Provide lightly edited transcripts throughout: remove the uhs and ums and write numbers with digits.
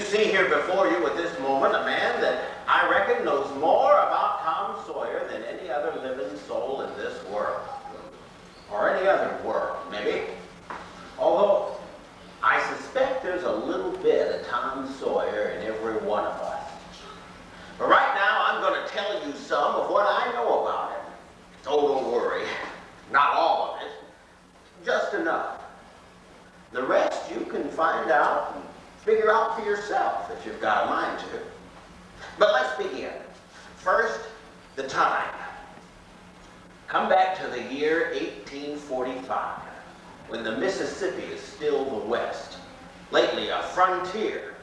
see here before you at this moment a man that I reckon knows more about Tom Sawyer than any other living soul in this world. Or any other world, maybe. Although, I suspect there's a little bit of Tom Sawyer in every one of us. But right now, I'm going to tell you some of what I know about him. Oh, don't worry. Not all of it. Just enough. The rest you can find out and figure out for yourself if you've got a mind to. But let's begin. First, the time. Come back to the year 1845, when the Mississippi is still the West, lately a frontier.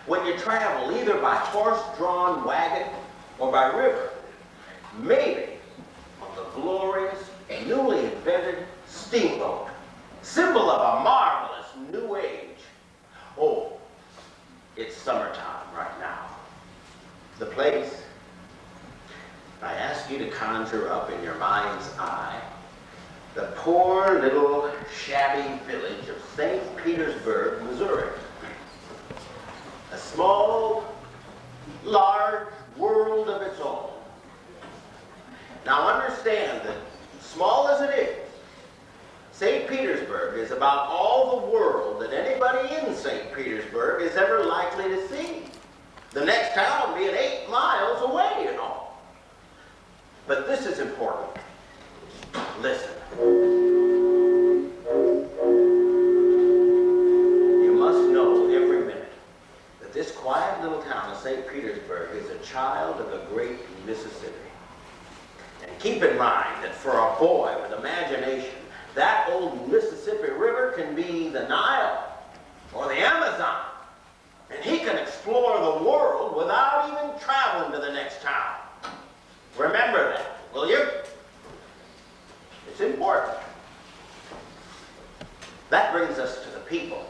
When you travel either by horse-drawn wagon or by river, maybe on the glorious, newly invented steamboat, symbol of a marvelous new age. Oh, it's summertime right now. The place, I ask you to conjure up in your mind's eye the poor little shabby village of St. Petersburg, Missouri. A small, large world of its own. Now understand that, small as it is, St. Petersburg is about all the world that anybody in St. Petersburg is ever likely to see. The next town being 8 miles away and all. But this is important. Listen. You must know every minute that this quiet little town of St. Petersburg is a child of the great Mississippi. And keep in mind that for a boy with imagination, that old Mississippi River can be the Nile or the Amazon. And he can explore the world without even traveling to the next town. Remember that, will you? It's important. That brings us to the people.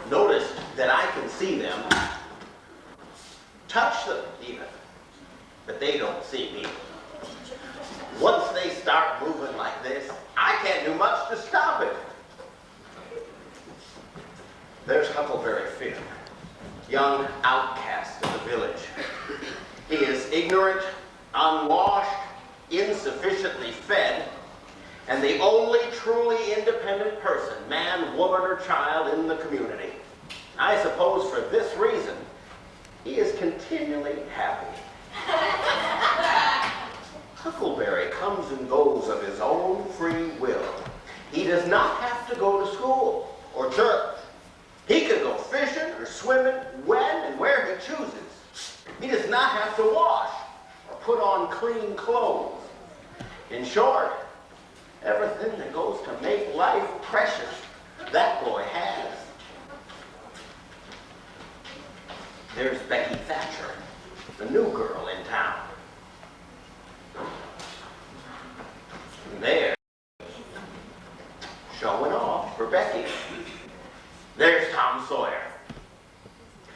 Notice that I can see them, touch them even, but they don't see me. Once they start moving like this, I can't do much to stop it. There's Huckleberry Finn, young outcast of the village. He is ignorant, unwashed, insufficiently fed, and the only truly independent person, man, woman, or child in the community. I suppose for this reason, he is continually happy. Huckleberry comes and goes of his own free will. He does not have to go to school or church. He can go fishing or swimming when and where he chooses. He does not have to wash or put on clean clothes. In short, everything that goes to make life precious, that boy has. There's Becky Thatcher, the new girl in town. And there, showing off for Becky. There's Tom Sawyer.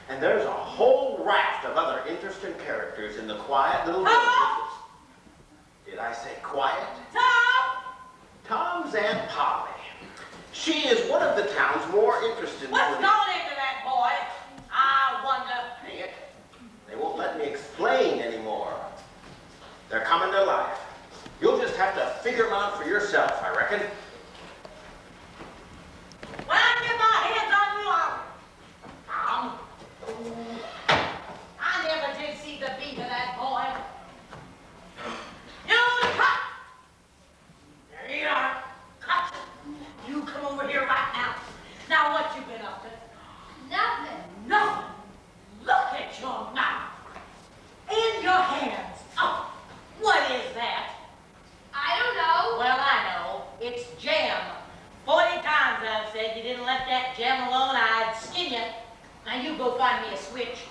And there's a whole raft of other interesting characters in the quiet little village. Did I say quiet? Tom! Tom's Aunt Polly. She is one of the town's more interested... What's going into that boy? I wonder. Dang it. They won't let me explain anymore. They're coming to life. You'll just have to figure them out for yourself, I reckon. When I get my hands on you, Tom. I never did see the beat of that boy. You cut! There you are. Cut. You come over here right now. Now what you been up to? Nothing. Nothing. Look at your mouth. And your hands. Oh, what is that? I don't know. Well, I know. It's jam. 40 times I've said you didn't let that jam alone, I'd skin you. Now you go find me a switch.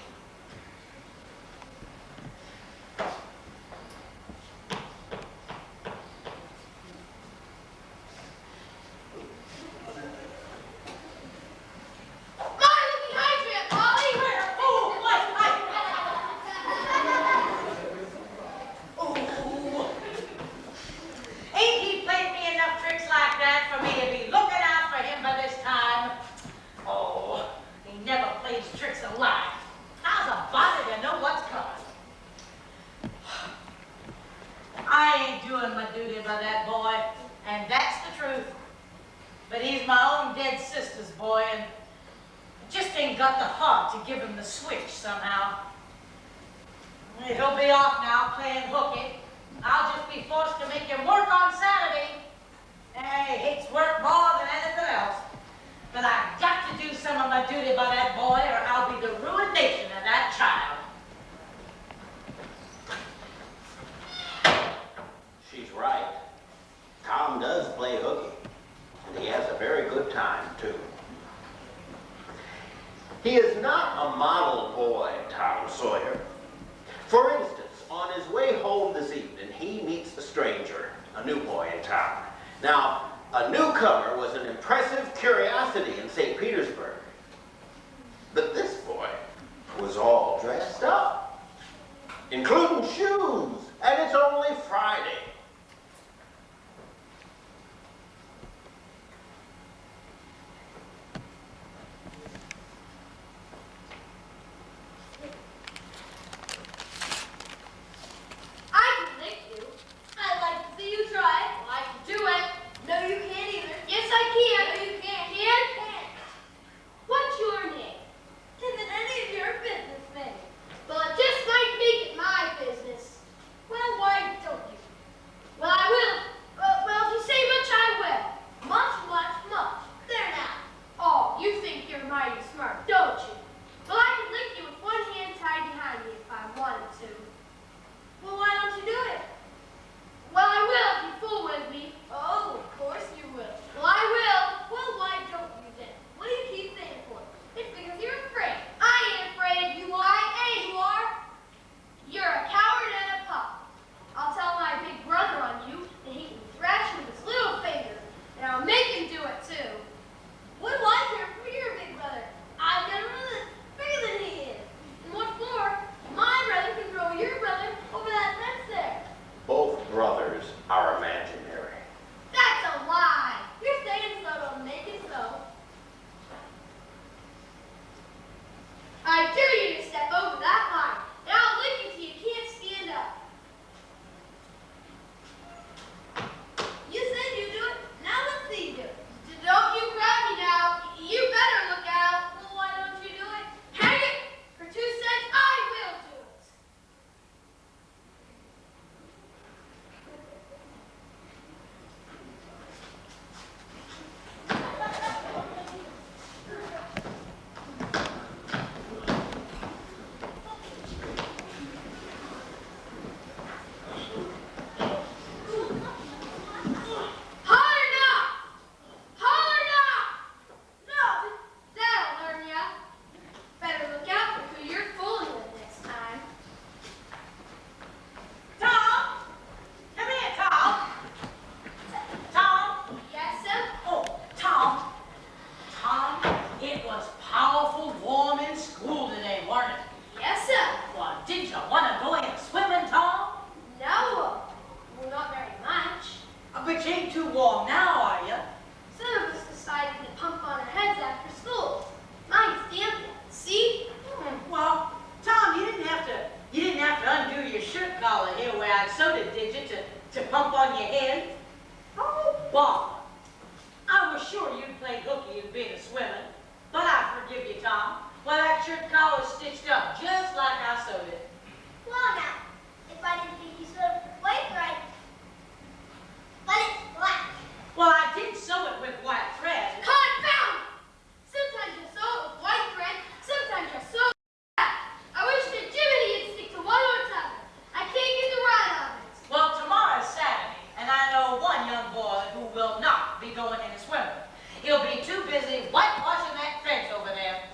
boy, and just ain't got the heart to give him the switch somehow. He'll be off now playing hooky. I'll just be forced to make him work on Saturday. He hates work more than anything else. But I've got to do some of my duty by that boy, or I'll be the ruination of that child. She's right. Tom does play hooky, and he has a very good time, too. He is not a model boy, Tom Sawyer. For instance, on his way home this evening, he meets a stranger, a new boy in town. Now, a newcomer was an impressive curiosity in St. Petersburg. But this boy was all dressed up, including shoes, and it's only Friday. I can lick you. I'd like to see you try it. Well, I can do it. No, you can't either. Yes, I can. No, you can't. Can't? What's your name? Isn't any of your business, maybe? Well, it just might make it my business. Well, why don't you? Well, I will. Well, if you say much, I will. Much, much, much. There now. Oh, you think you're mighty smart, don't you? Well, I can lick you with one hand tied behind me if I wanted to. Well, why don't you do it? Well, I will if you fool with me. Oh, of course you will. Well, I will. Well, why don't you then? What do you keep saying for? It's because you're afraid. I ain't afraid. You are. I ain't. You are. You're a coward and a pup. I'll tell my big brother on you, and he can thrash you with his little finger, and I'll make him do it too. What do I care for your big brother? I've got a brother that's bigger than he is. And what's more, my brother can throw your brother over that fence there. Both brothers are imaginary. That's a lie. You're saying so to make it so. I dare you to step over that line, and I'll lick you till you can't stand up. You said you'd do it. Now let's see you do it. Don't you grab me now. You better look out. Well, why don't you do it? Hang it. For 2 cents, I will do it. Holler now! Holler now! No, that'll learn ya. Better look out for who you're fooling with next time. Tom! Come here, Tom! Tom! Yes, sir? Oh, Tom! Tom, it was powerful warm in school today, wasn't it? Yes, sir. Well, did you want to go in swimming, Tom? No. Well, not very much. But you ain't too warm now, are you? Some of us decided to pump on our heads after school. Mine's damp yet. See? Well, Tom, you didn't have to undo your shirt collar here where I sewed it, did you, to pump on your head? Oh, Bob, I was sure you'd play hooky and being a swimmer, but I forgive you, Tom. Well, that shirt collar's stitched up just like I sewed it. Well, now, if I didn't think you sewed it white right, but it's black. Well, I did sew it with white thread. Confound! Sometimes you sew it with white thread, sometimes you sew it with black. I wish that Jiminy would stick to one or t'other. I can't get the right of it. Well, tomorrow's Saturday, and I know one young boy who will not be going in swimming. He'll be too busy whitewashing that fence over there.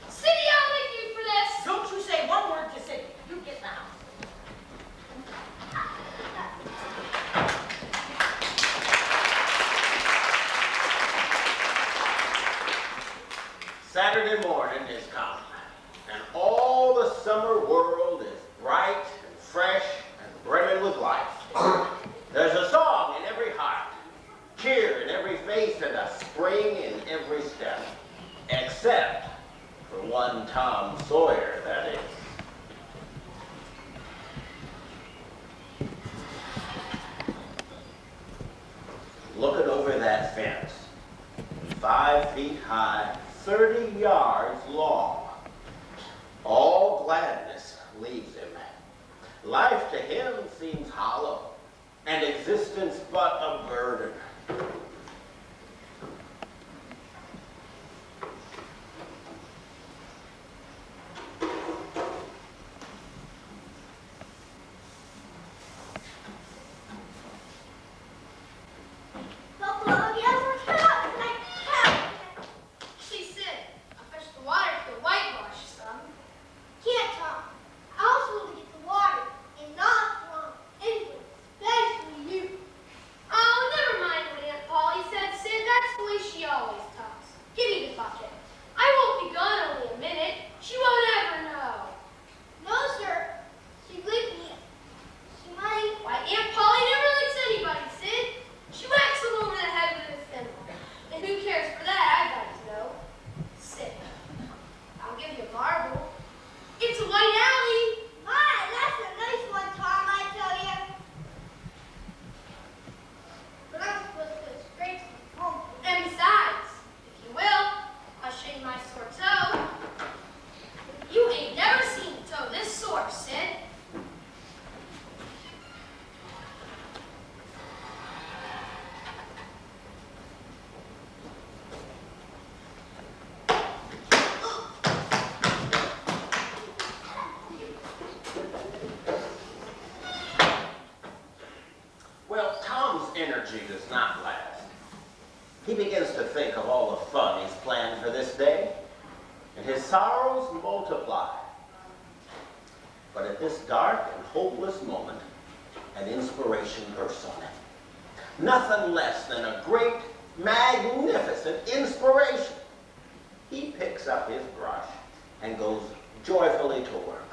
City, I'll lick you for this. Don't you say one word to Sidney. You get in the house. Saturday morning is come, and all the summer world is bright and fresh and brimming with life. There's a song in every heart, cheer in every face, and a spring in every step, except for one Tom Sawyer, that is. Looking over that fence, 5 5 feet high, 30 yards long. All gladness leaves him. Life to him seems hollow, and existence but a burden. Energy does not last. He begins to think of all the fun he's planned for this day, and his sorrows multiply. But at this dark and hopeless moment, an inspiration bursts on him. Nothing less than a great, magnificent inspiration. He picks up his brush and goes joyfully to work.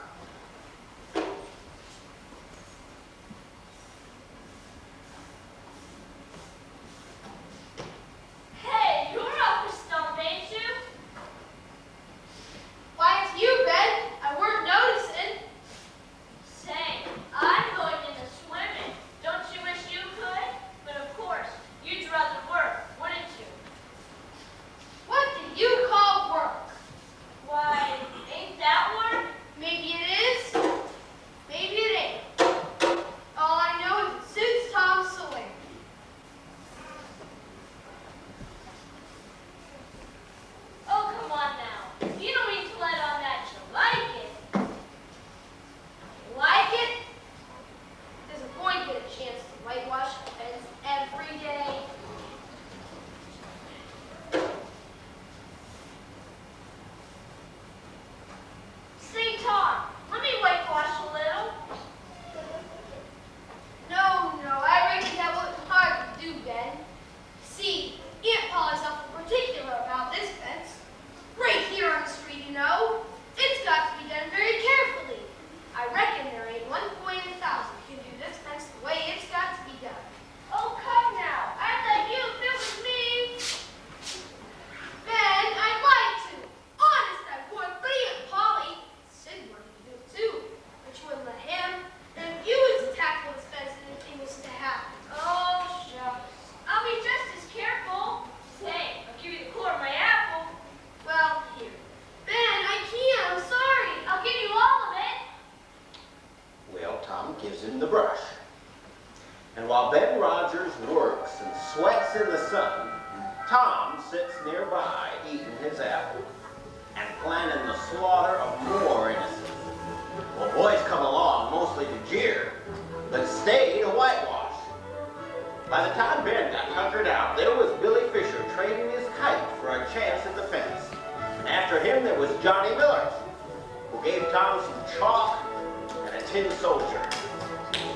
Tom sits nearby eating his apple and planning the slaughter of more innocents. Well, boys come along mostly to jeer, but stay to whitewash. By the time Ben got tuckered out, there was Billy Fisher trading his kite for a chance at the fence. And after him, there was Johnny Miller, who gave Tom some chalk and a tin soldier.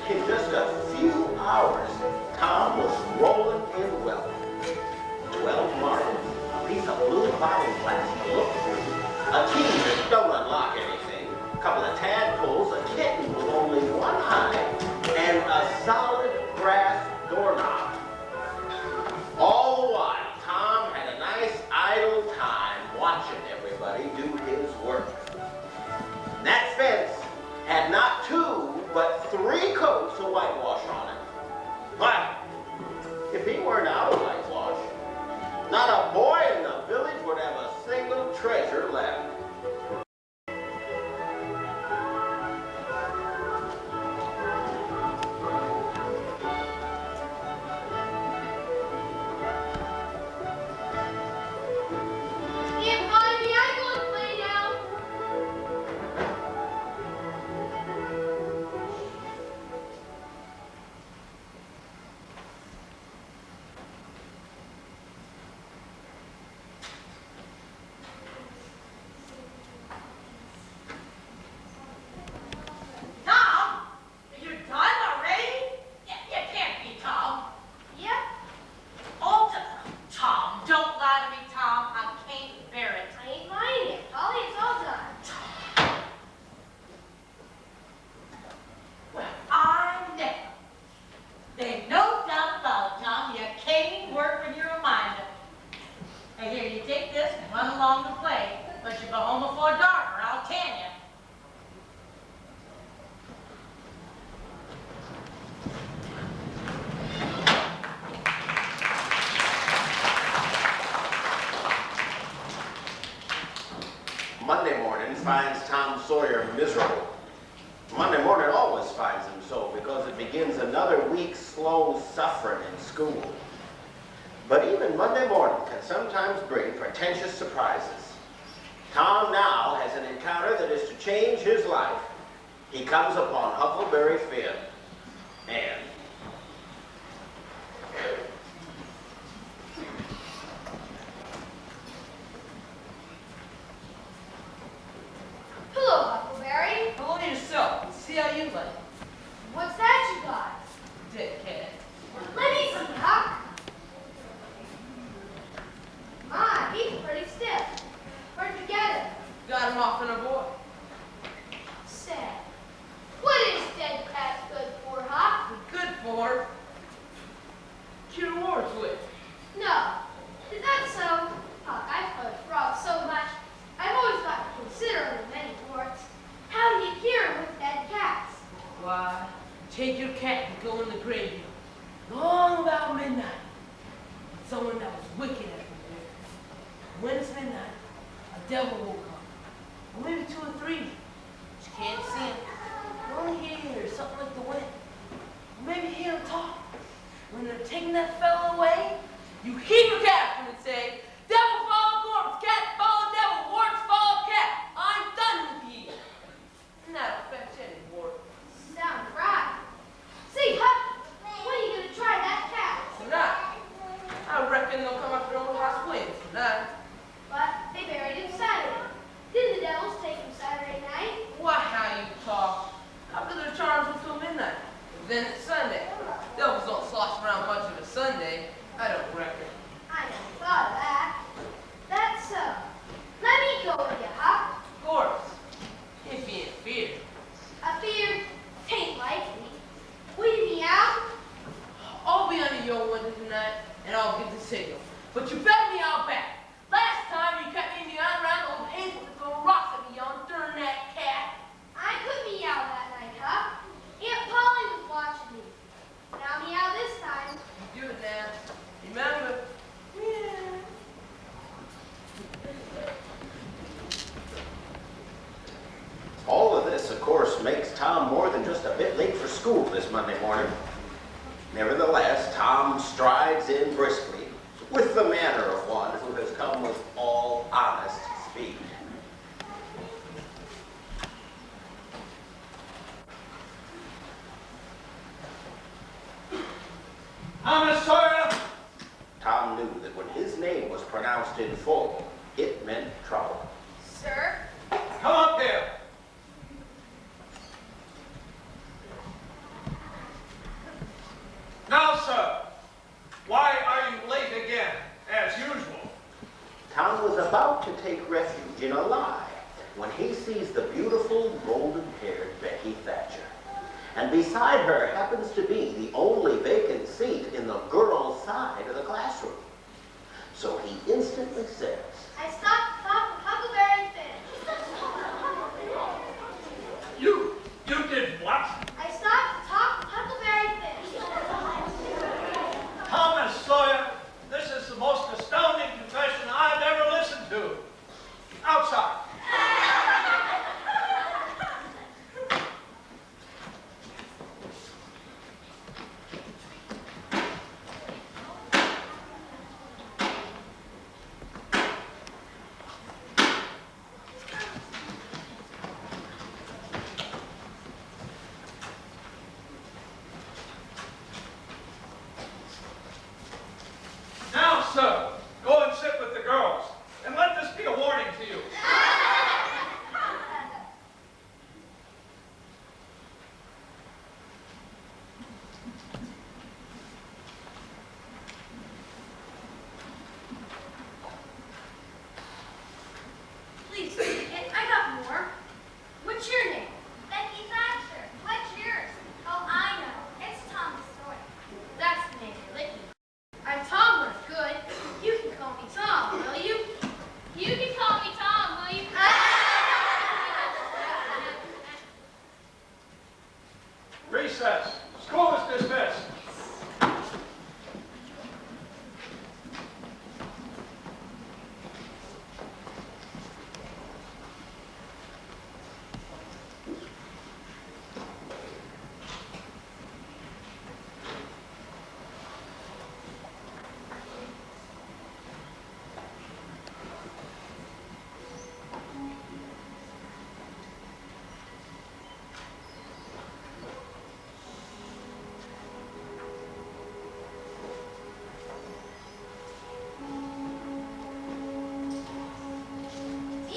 In just a few hours, Tom was rolling in wealth. 12 marbles, a piece of blue bottle glass to look through, a key that don't unlock anything, a couple of tadpoles, a kitten with only one eye, and a solid brass doorknob. All the while, Tom had a nice idle time watching everybody do his work. And that fence had not 2, but 3 coats of whitewash on it. But if he weren't out of whitewash, not a boy in the treasure left. Aunt Polly, may I go and play now? Tom, are you done already? You can't be, Tom. Yep. Oh, Tom, don't lie to me, Tom. I can't bear it. I ain't lying, Aunt Polly. It's all done. Well, I never. There's no doubt about it, Tom. You can't work when you're a minder. Hey, here, you take this and run along to play. But you go home before dark, or I'll tan you. Monday morning finds Tom Sawyer miserable. Monday morning always finds him so because it begins another week's slow suffering in school. But even Monday morning can sometimes bring portentous surprises. Tom now has an encounter that is to change his life. He comes upon Huckleberry Finn and Hello, Huckleberry. Hello yourself. See how you like. What's that you got? Dead cat. Let me see, Huck. My, he's pretty stiff. Where'd you get him? Got him off in a boy. Sad. What is dead cat good for, Huck? Good for cure warts with. No. Is that so? Huck, I've heard frogs so much. I've always got to consider them many warts. How do you cure 'em with dead cats? Why, take your cat and go in the graveyard. Long about midnight. Someone that was wicked at the there. When it's midnight, a devil will come. Or maybe two or three. But you can't see him. You only hear something like the wind. Or maybe hear him talk. When they're taking that fellow away, you heave your cat up and say, devil follow corpse, cat follow devil, warts follow cat. I'm done with ye. And that'll fetch any wart. Sounds right. Say, Huck, when are you going to try that cat? Tonight. I reckon they'll come after old house wins tonight. But they buried him Saturday. Didn't the devils take him Saturday night? Why, how you talk? After their charms until midnight. Then it's Sunday. Devils don't slosh around much of a Sunday. I don't reckon. I never thought of that. That's so. Let me go with you, Huck. Of course. If you ain't feared. I fear 'tain't likely. Will you meow? I'll be under your window tonight, and I'll give the signal. But you better meow back. Last time you kept me meowing around the old hazel to throw rocks at me, you darn that cat. I could meow that night, Huck. Aunt Polly was watching me. But I'll meow this time. You do it now. Remember. Meow. all of this, of course, makes Tom more than just a bit late for school this Monday morning. Nevertheless, Tom strides in briskly, with the manner of one who has come with all honest speed. Thomas Sawyer! Tom knew that when his name was pronounced in full, it meant trouble. Sir? Come up here. Now, sir, why are you late again, as usual? Tom was about to take refuge in a lie when he sees the beautiful golden-haired Becky Thatcher. And beside her happens to be the only vacant seat in the girls' side of the classroom. So he instantly says, I stopped to talk with Huckleberry Finn. You did what? I stopped to talk with Huckleberry Finn. Thomas Sawyer, this is the most astounding confession I've ever listened to.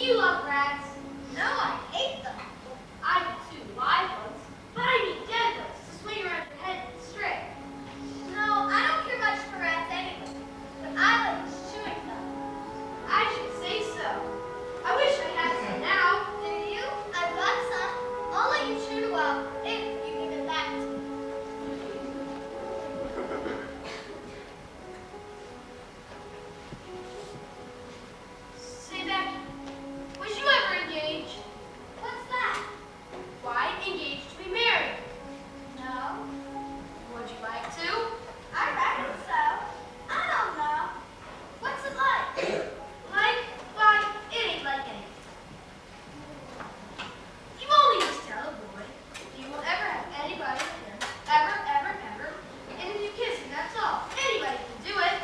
You love rats. No, I hate them. I do too, live ones. But I need dead ones to swing around your head and stray. No, I don't care much for rats anyway. But I like chewing them. I should say so. I wish I had some now. Do you? I've got some. I'll let you chew up if you give it back to me. Say, Becky, was you ever engaged? What's that? Why, engaged to be married. No. Would you like to? I reckon so. I don't know. What's it like? Like? Why, it ain't like anything. You only just tell a boy you won't ever have anybody with him. Ever, ever, ever. And if you kiss him, that's all. Anybody can do it.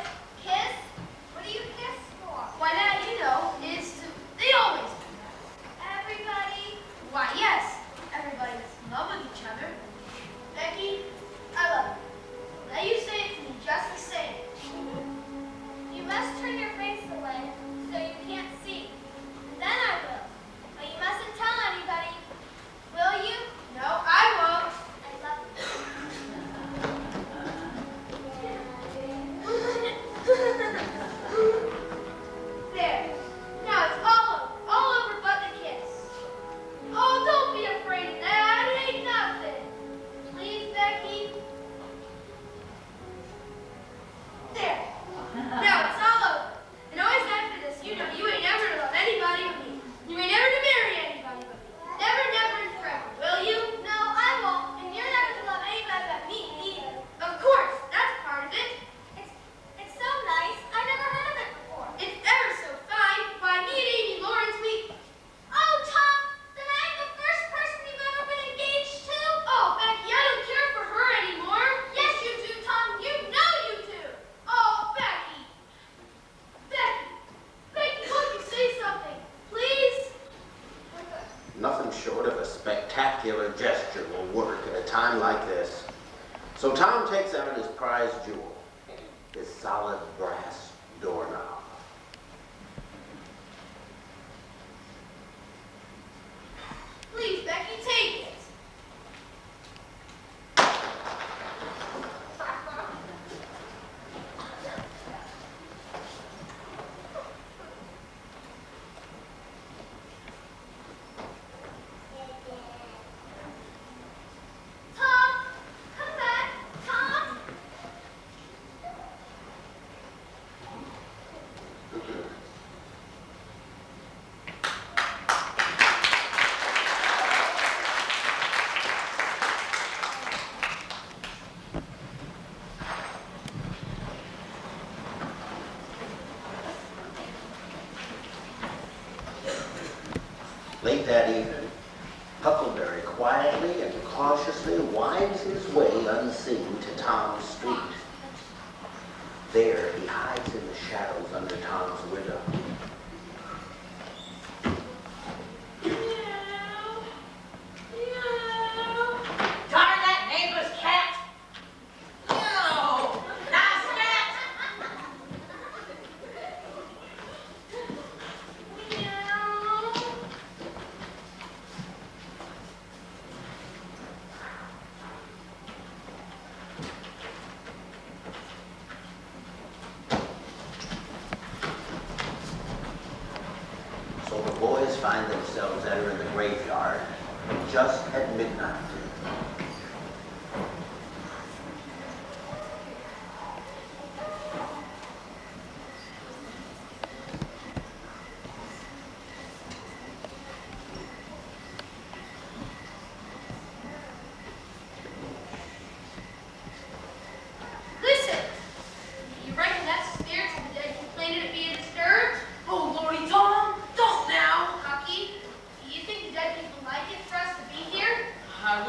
Kiss? What do you kiss for? Why, that, you know, is to... They always do that. Everybody? Why, yes. Everybody that's in love with each other. Becky, I love you. Now you say it to me just the same. You must turn your face away so you can't see. Then I will. But you mustn't tell anybody. Will you? No, I won't. I love you. There. Now it's all over but the kiss. Oh, don't be afraid of that. It ain't nothing. Please, Becky. There. Now it's all over. And always after this, you know you ain't ever to love anybody but me. You ain't ever to marry anybody but me. Never, never, and forever. Will you? No, I won't. And you're never to love anybody but me either. Of course. That's part of it. It's so nice. I never heard of it before. It's ever so fine. Why, me and Amy Lawrence, Oh, Tom, then I am the first person you've ever been engaged to? Oh, Becky, I don't care for her anymore. Yes, you do, Tom. You know you do. Oh, Becky. Becky, won't you say something, please? Nothing short of a spectacular gesture will work at a time like this. So Tom takes out his prized jewel, his solid brass doorknob. Please, Becky, take it. Tom, come back. Tom. Late that evening, Huckleberry quietly and cautiously winds his way unseen to Tom's street. There he hides in the shadows under Tom's window. Darn that neighbor's cat! No! Nice cat! So the boys find themselves entering the graveyard just at midnight. Listen. You reckon that's the spirits of the dead complaining at being disturbed? Oh, Lordy, Tom, don't now. Hockey, do you think the dead people like it for us to be here? I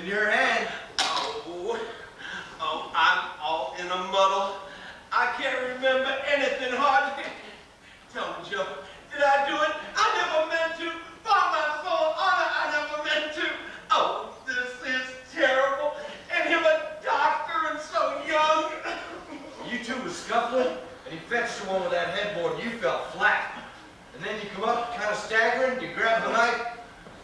in your hand. Oh, I'm all in a muddle. I can't remember anything hardly. Tell me, Joe, did I do it? I never meant to. By my soul, honor, I never meant to. Oh, this is terrible. And him a doctor and so young. You two was scuffling, and he fetched you one with that headboard, and you fell flat. And then you come up, kind of staggering, you grab the knife,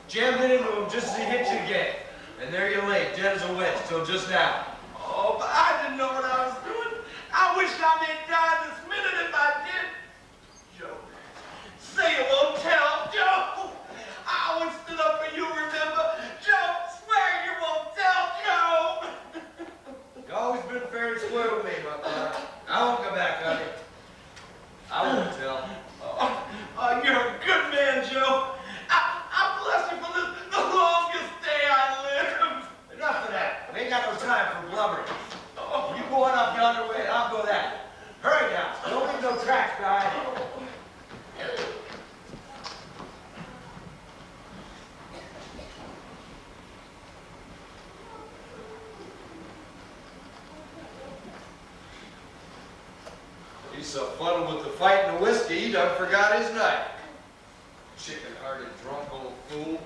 jammed it into him just as he hit you again. And there you lay, dead as a wedge, till just now. Oh, but I didn't know what I was doing. I wished I may die this minute if I did. Joe, say you won't tell, Joe. I always stood up for you, remember? Joe, swear you won't tell, Joe. You've always been fair and square with me, my brother. I won't go back on you. I won't tell. Oh, you're a good man, Joe. I bless you for this, the longest day I lived. Enough of that. We ain't got no time for blubbering. You go on up yonder way, and I'll go that. Hurry now. Don't leave no tracks behind you. He's so fuddled with the fight and the whiskey, he done forgot his knife. Chicken-hearted, drunk old fool.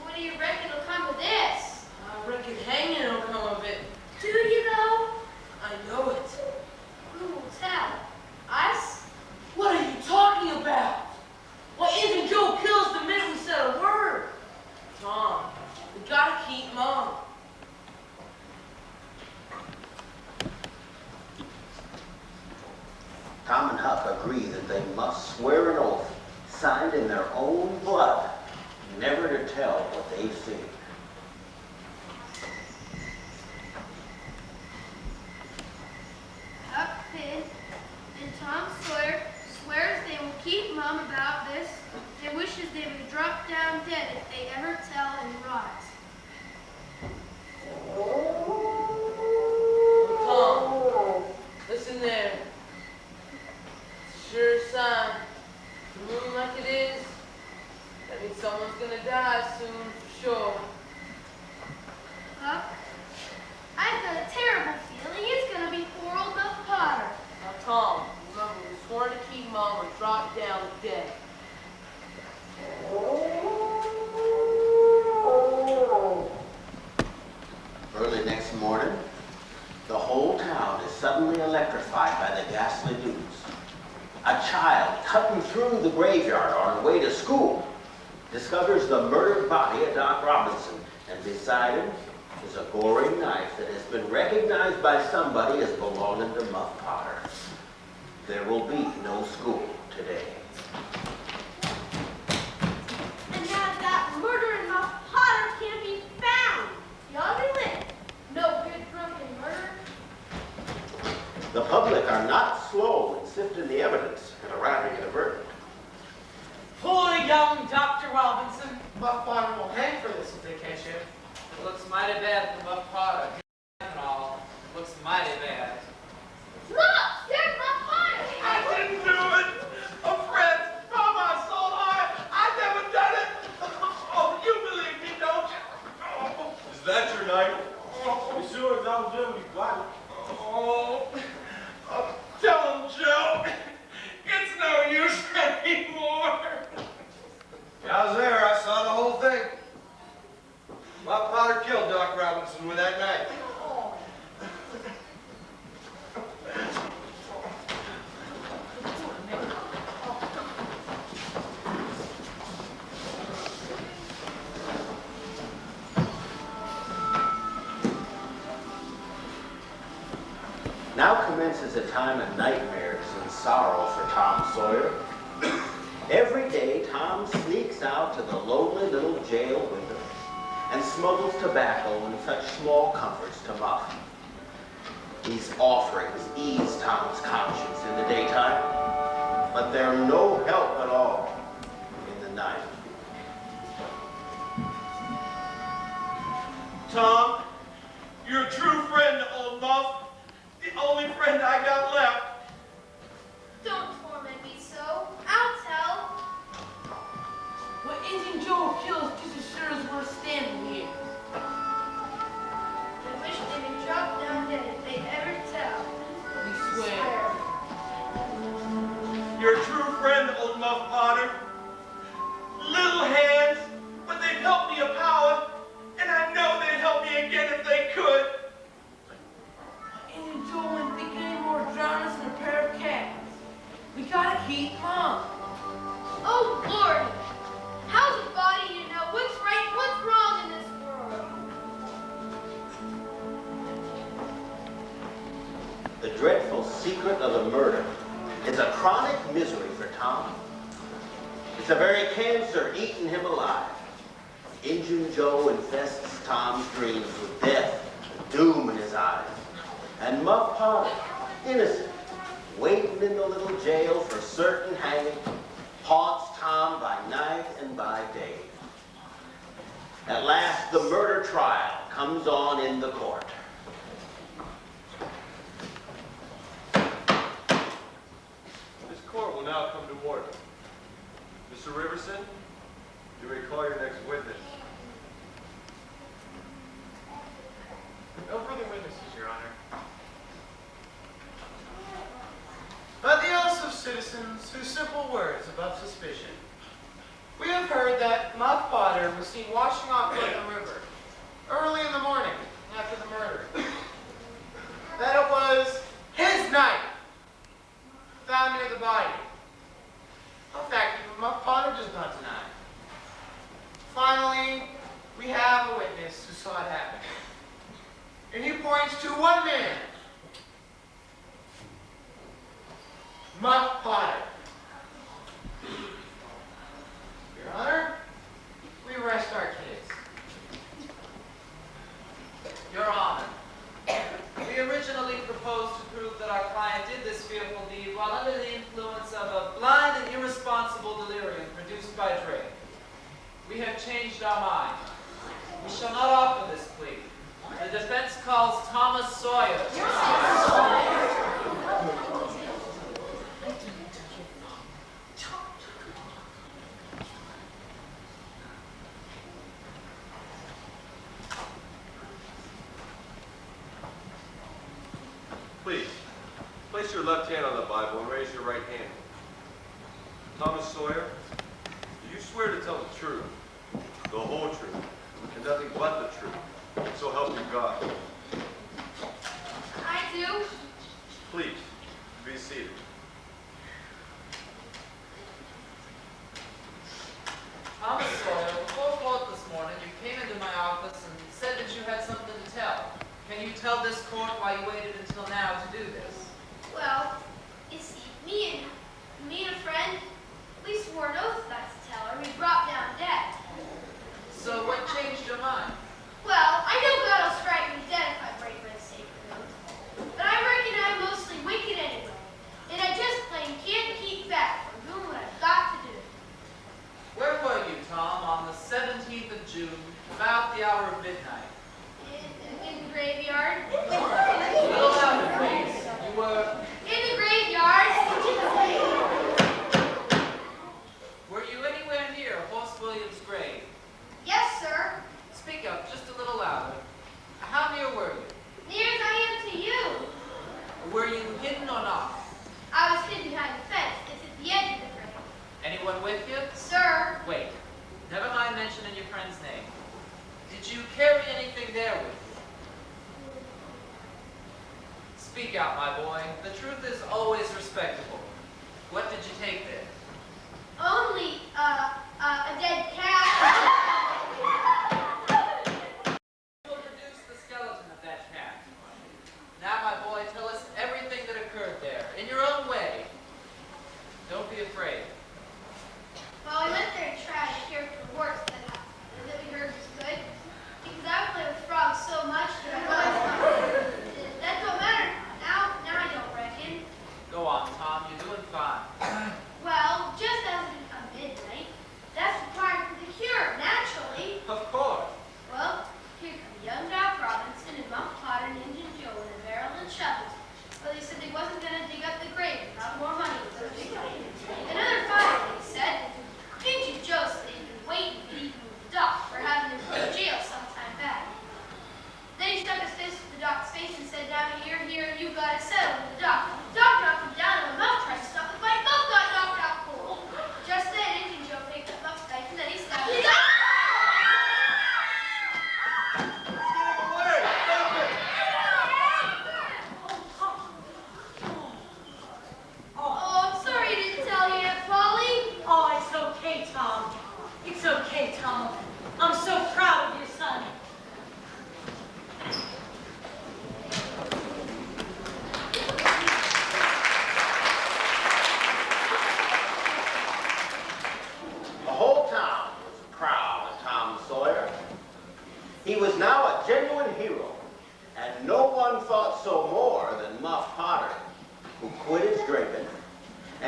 What do you reckon will come of this? I reckon hanging will come of it. Do you know? I know it. Who will tell? Us? What are you talking about? Why isn't Joe kills the minute we said a word? Tom, we gotta keep Mom. Tom and Huck agree that they must swear an oath, signed in their own blood, never to tell what they've seen. Huck Finn and Tom Sawyer swears they will keep Mom about this and wishes they would drop down dead if they ever tell and rise. Tom, listen there. It's a sure sign. The moon like it is, that means someone's gonna die soon for sure. Huck, I've got a terrible feeling it's gonna be poor old Buff Potter. Now Tom, remember we swore to keep Mom or drop down dead. Early next morning, the whole town is suddenly electrified by the ghastly news. A child cutting through the graveyard on her way to school discovers the murdered body of Doc Robinson, and beside him is a gory knife that has been recognized by somebody as belonging to Muff Potter. There will be no school today. And now that murdering Muff Potter can't be found. Young and lit. No good drunken murder. The public are not slow in sifting the evidence and arriving at a verdict. Poor young Dr. Robinson. Buff Potter will hang for this if they catch him. It looks mighty bad for Buff Potter. And all. It looks mighty bad. Look! There's Muff Potter! I didn't do it. A friend, by my soul, I never done it. Oh, you believe me, don't you? Oh. Is that your knife? You sure as I'm doing, you got it. Oh, tell him, Joe. It's no use anymore. I was there, I saw the whole thing. My father killed Doc Robinson with that knife. Now commences a time of nightmares and sorrow for Tom Sawyer. Every day, Tom sneaks out to the lonely little jail window and smuggles tobacco and such small comforts to Muff. These offerings ease Tom's conscience in the daytime, but they're no help at all in the night. Tom, you're a true friend, old Muff. The only friend I got left. Don't torment me so. I'll tell. Well, Injun Joe will kill us just as sure as we're standing here. I wish they would drop down dead if they'd ever tell. We swear. You're a true friend, old Muff Potter. Little hands, but they've helped me a power, and I know they'd help me again if they could. Injun Joe wouldn't think any more of drowning us in a pair of cats. We gotta keep calm. Oh, Lord. How's a body to know what's right and what's wrong in this world? The dreadful secret of the murder is a chronic misery for Tom. It's a very cancer eating him alive. Injun Joe infests Tom's dreams with death and doom in his eyes. And Muff Potter, innocent, waiting in the little jail for certain hanging, haunts Tom by night and by day. At last, the murder trial comes on in the court. This court will now come to order. Mr. Riverson, you may call your next witness. No further witnesses, Your Honor. By the oaths of citizens whose simple words above suspicion, we have heard that Muff Potter was seen washing off in the river early in the morning after the murder. That it was his knife found near the body. A fact even Muff Potter does not deny. Finally, we have a witness who saw it happen. And he points to one man, Muff Potter. Your Honor, we arrest our kids. Your Honor, we originally proposed to prove that our client did this fearful deed while under the influence of a blind and irresponsible delirium produced by drink. We have changed our mind. We shall not offer this plea. The defense calls Thomas Sawyer. Please, place your left hand on the Bible and raise your right hand. Thomas Sawyer, do you swear to tell the truth, the whole truth, and nothing but the truth? So help you God. I do. Please, be seated. Thomas Sawyer, before court this morning, you came into my office and said that you had something to tell. Can you tell this court why you waited until now to do this? Well, you see, me and a friend, we swore an oath not to tell her. We brought down dead. So what changed your mind? Well, I know God will strike me dead if I break my sacred oath. But I reckon I'm mostly wicked anyway. And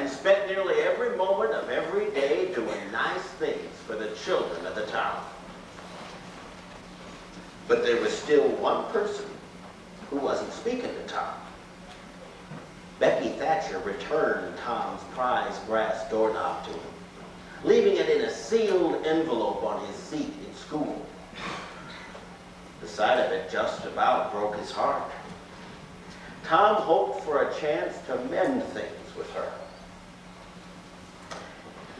and spent nearly every moment of every day doing nice things for the children of the town. But there was still one person who wasn't speaking to Tom. Becky Thatcher returned Tom's prized brass doorknob to him, leaving it in a sealed envelope on his seat in school. The sight of it just about broke his heart. Tom hoped for a chance to mend things with her.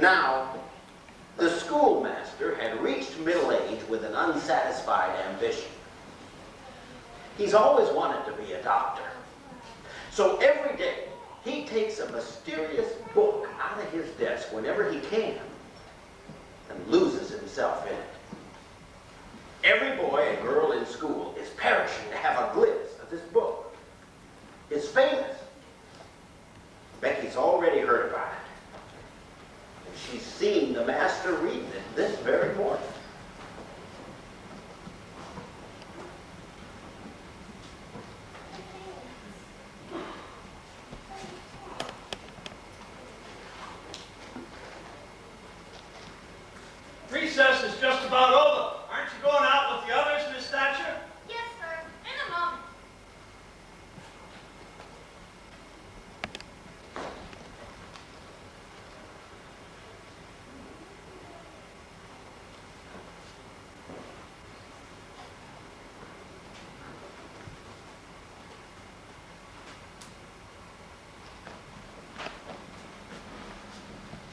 Now, the schoolmaster had reached middle age with an unsatisfied ambition. He's always wanted to be a doctor. So every day, he takes a mysterious book out of his desk whenever he can and loses himself in it. Every boy and girl in school is perishing to have a glimpse of this book. It's famous. Becky's already heard about it. And she's seen the master reading it this very morning. Recess is just about over. Aren't you going out with the others, Miss Thatcher? Yes, sir. In a moment.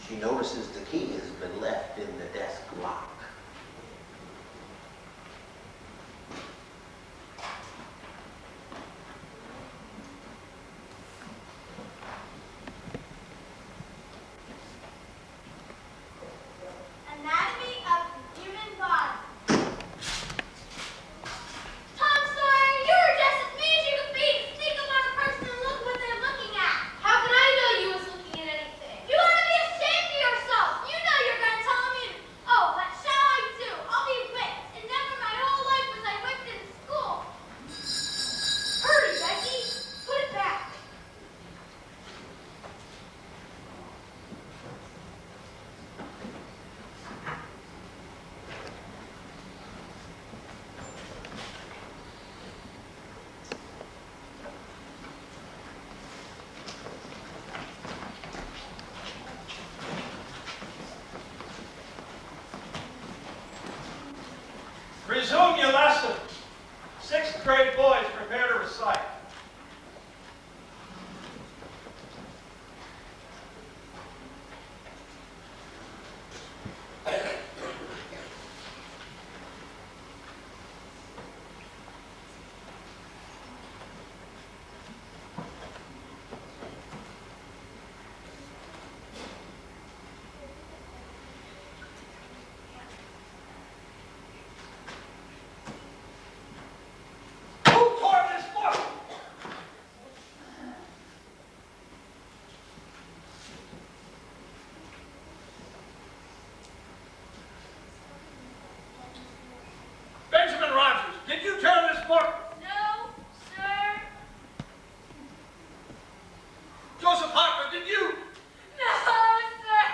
She notices the key has been left in the desk lock. Anatomy of the human body. Tom Sawyer, you were just as mean as you could be. Sneak up on a person and look what they're looking at. How can I know you was looking at anything? You ought to be ashamed of yourself. You know you're going to tell me. Oh, what shall I do? I'll be whipped. And never my whole life was I whipped in school. Hurry, Becky. Put it back. Resume your lesson. 6th grade boys, prepare to recite. Who tore this book? Benjamin Rogers, did you tear this book? No, sir. Joseph Harper, did you? No, sir.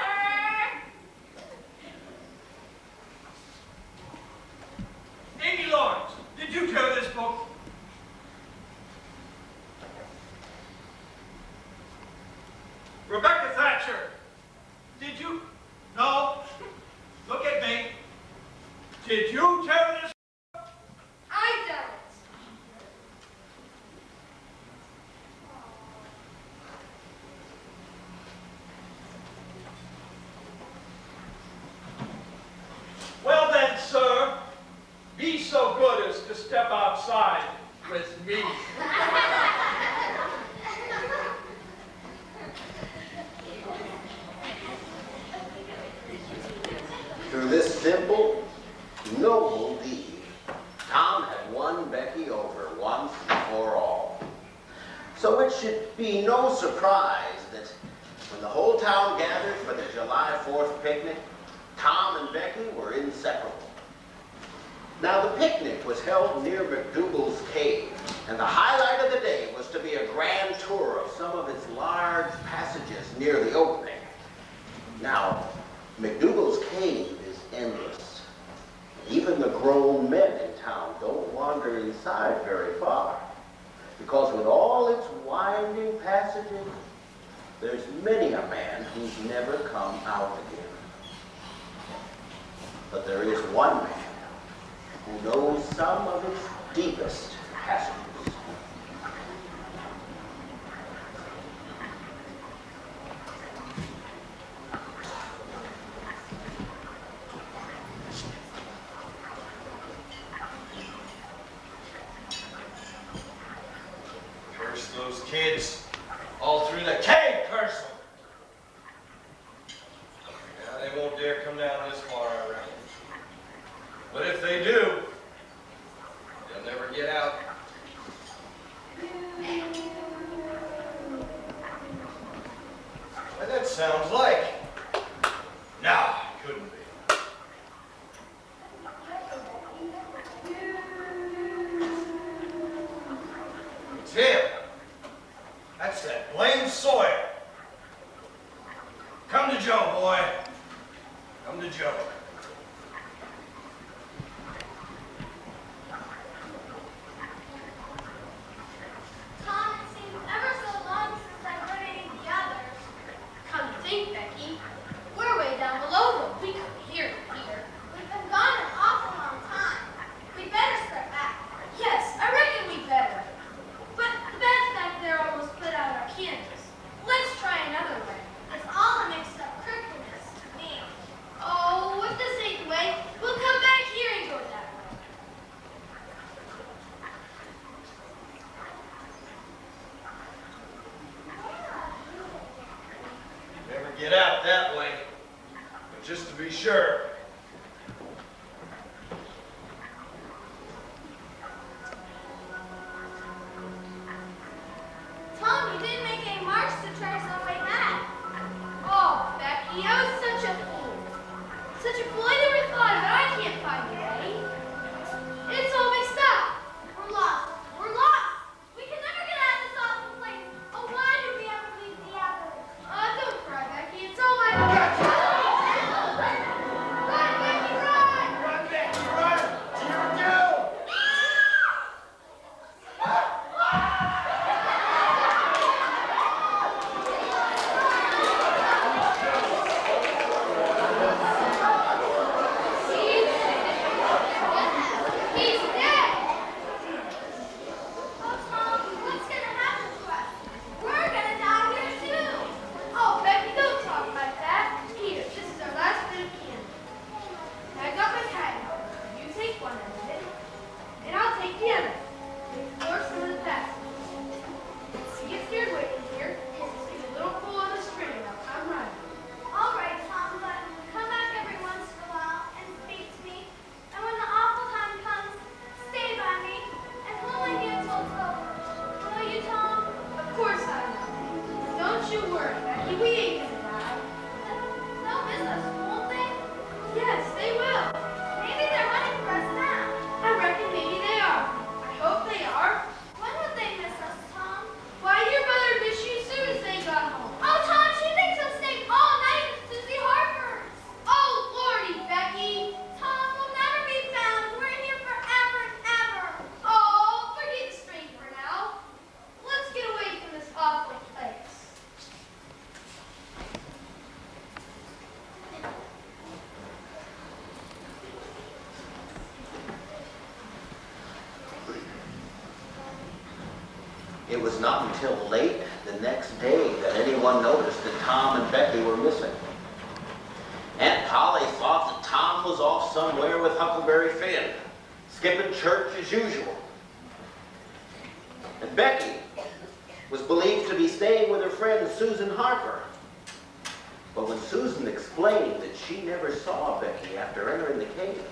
Amy Lawrence, did you tear this book? Rebecca Thatcher, did you? No. Look at me. Did you tear this? I don't. Well then, sir, be so good as to step outside with me. Through this simple, noble deed, Tom had won Becky over once and for all. So it should be no surprise that when the whole town gathered for the July 4th picnic, Tom and Becky were inseparable. Now the picnic was held near McDougal's cave, and the highlight of the day was to be a grand tour of some of its large passages near the opening. Now, McDougal's cave is endless. Even the grown men in town don't wander inside very far, because with all its winding passages, there's many a man who's never come out again. But there is one man who knows some of its deepest passages. Curse those kids. All through the cave, curse them. Yeah, they won't dare come down this far, I reckon. But if they do, they'll never get out. What that sounds like. Nah, it couldn't be. It's him. That's that blamed Sawyer. Come to Joe, boy. Come to Joe. Tom, it seems ever so long since I've heard any of the others. Come to think, Becky, we're way down below them. We couldn't hear them here. We've been gone an awful long time. We better step back. Yes, I reckon we better. But the beds back there almost put out our candles. Let's try another way. It's all a mixed up crookedness to me. Oh, if this ain't the way, we'll come back here and go that way. Never get out that way. But just to be sure. Tom, you didn't make any marks to trace our way back. Oh, Becky, I was such a fool. Such a fool, I never thought of it. I can't find the way. It's all mixed up. We're lost. We're lost. We can never get out of this awful place. Oh, why did we ever leave the others? Don't cry, Becky. It's all my fault. Run, Becky, run! Run, Becky, run! To your doom! He's dead! Oh, Tom, what's gonna happen to us? We're gonna die here too! Oh, Becky, don't talk like that. Here, this is our last bit of candy. Now, I got my tag on. You take one end of it, and I'll take the other. Explore some of the passage. See, get scared waiting here. Just get a little pull on the string, and I'll come running. All right, Tom, but come back every once in a while and speak to me. And when the awful time comes, stay by me and hold my hand till it's over. Will you, Tom? Of course I will. Don't you worry, Becky. We ain't gonna die. They'll miss us, won't they? Yes, they will. Maybe they're running for us now. I reckon maybe they are. I hope they are. When would they miss us, Tom? Why, your mother missed you soon as they got home. Oh, Tom, she thinks I'm staying all night at Susie Harper's. Oh, Lordy, Becky. Tom will never be found. We're here forever and ever. Oh, forget the string for now. Let's get away from this awful place. It was not until late the next day that anyone noticed that Tom and Becky were missing. Aunt Polly thought that Tom was off somewhere with Huckleberry Finn, skipping church as usual. And Becky was believed to be staying with her friend Susan Harper. But when Susan explained that she never saw Becky after entering the cave,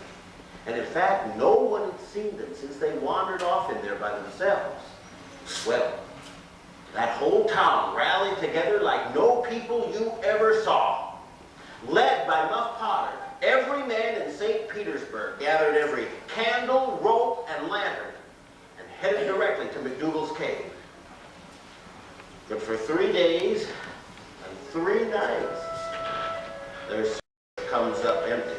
and in fact no one had seen them since they wandered off in there by themselves, well, that whole town rallied together like no people you ever saw. Led by Muff Potter, every man in St. Petersburg gathered every candle, rope, and lantern and headed directly to McDougal's cave. But for 3 days and 3 nights, their comes up empty.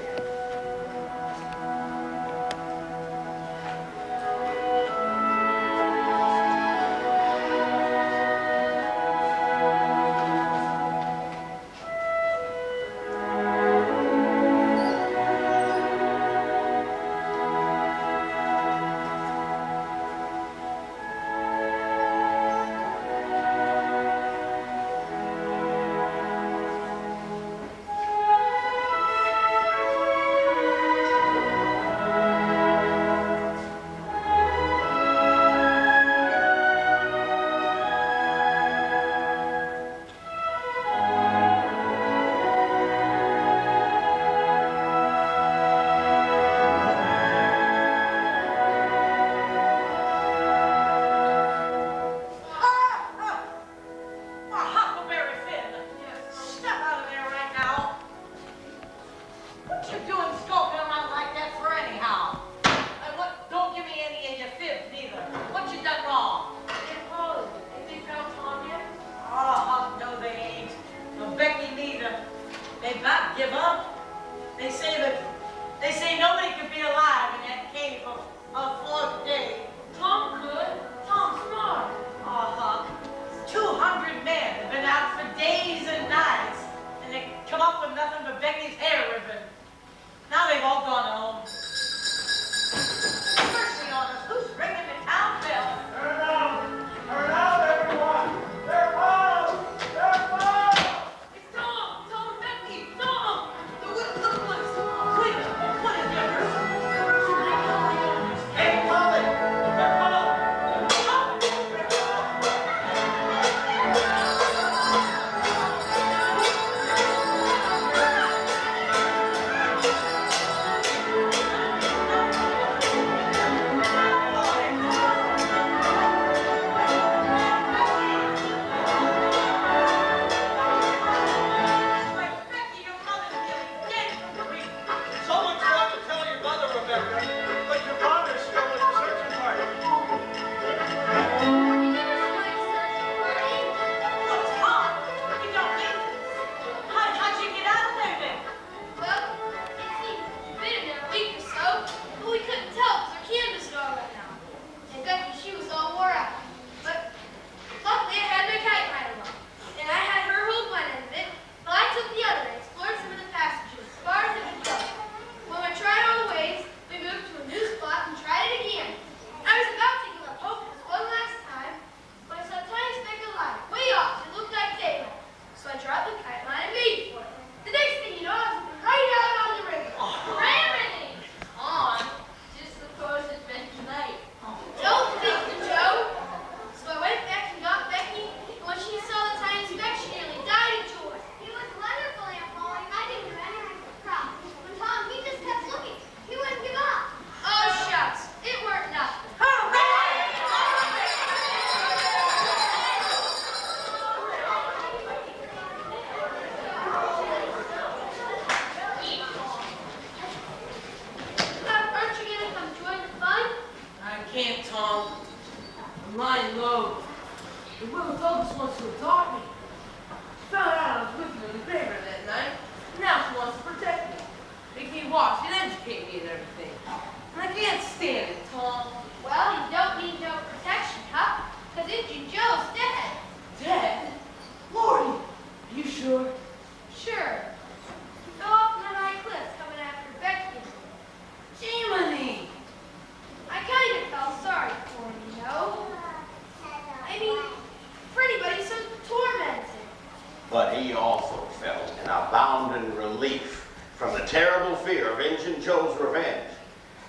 But he also felt an abounding relief from the terrible fear of Injun Joe's revenge.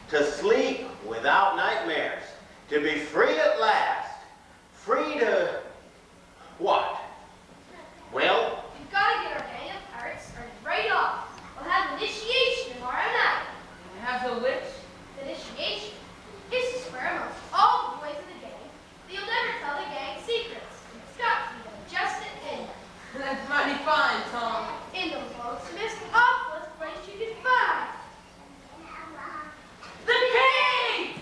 To sleep without nightmares, to be free at last, free to what? Well, We've got to get our gang of pirates started right off. We'll have initiation tomorrow night. You have the witch? The initiation is to swear amongst all the boys of the gang that you'll never tell the gang secrets. It's got to be done just at midnight. That's mighty fine, Tom. In the lonesomest, awfulest place you can find. The cave!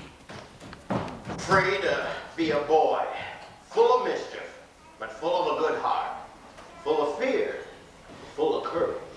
free to be a boy, full of mischief. True.